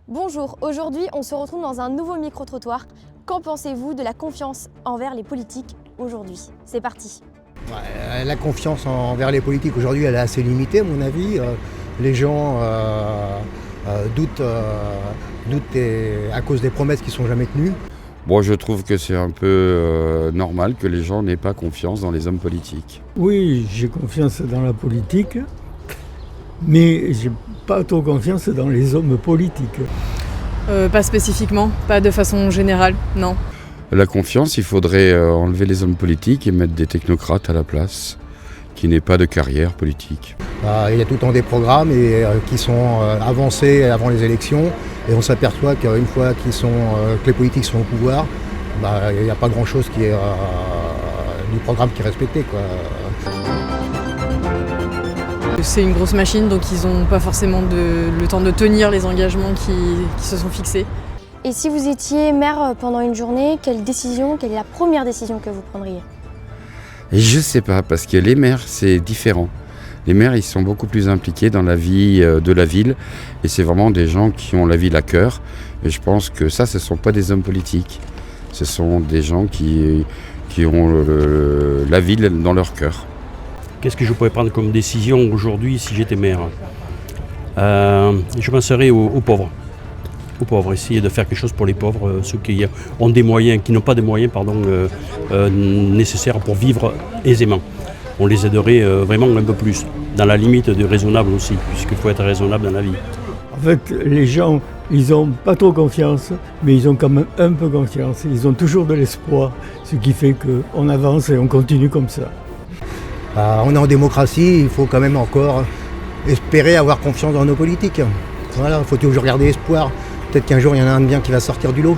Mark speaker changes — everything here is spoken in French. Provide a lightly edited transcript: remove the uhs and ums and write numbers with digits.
Speaker 1: Bonjour, aujourd'hui on se retrouve dans un nouveau micro-trottoir. Qu'en pensez-vous de la confiance envers les politiques aujourd'hui? C'est parti.
Speaker 2: La confiance envers les politiques aujourd'hui elle est assez limitée à mon avis. Les gens doutent à cause des promesses qui ne sont jamais tenues.
Speaker 3: Bon, je trouve que c'est un peu normal que les gens n'aient pas confiance dans les hommes politiques.
Speaker 4: Oui, j'ai confiance dans la politique, mais j'ai pas trop confiance dans les hommes politiques.
Speaker 5: Pas spécifiquement, pas de façon générale, non.
Speaker 3: La confiance, il faudrait enlever les hommes politiques et mettre des technocrates à la place, qui n'aient pas de carrière politique.
Speaker 2: Il y a tout le temps des programmes qui sont avancés avant les élections et on s'aperçoit qu'une fois que les politiques sont au pouvoir, il n'y a pas grand-chose qui est du programme qui est respecté, quoi.
Speaker 5: C'est une grosse machine, donc ils n'ont pas forcément le temps de tenir les engagements qui se sont fixés.
Speaker 1: Et si vous étiez maire pendant une journée, quelle est la première décision que vous prendriez?
Speaker 3: Et je sais pas, parce que les maires, c'est différent. Les maires, ils sont beaucoup plus impliqués dans la vie de la ville et c'est vraiment des gens qui ont la ville à cœur. Et je pense que ça, ce ne sont pas des hommes politiques. Ce sont des gens qui ont la ville dans leur cœur.
Speaker 6: Qu'est-ce que je pourrais prendre comme décision aujourd'hui si j'étais maire? Je penserais aux pauvres. Aux pauvres, essayer de faire quelque chose pour les pauvres, ceux qui ont des moyens, qui n'ont pas de moyens nécessaires pour vivre aisément. On les aiderait vraiment un peu plus, dans la limite du raisonnable aussi, puisqu'il faut être raisonnable dans la vie.
Speaker 4: En fait, les gens, ils n'ont pas trop confiance, mais ils ont quand même un peu confiance. Ils ont toujours de l'espoir, ce qui fait qu'on avance et on continue comme ça.
Speaker 2: On est en démocratie, il faut quand même encore espérer avoir confiance dans nos politiques. Voilà, il faut toujours garder espoir. Peut-être qu'un jour il y en a un de bien qui va sortir du lot.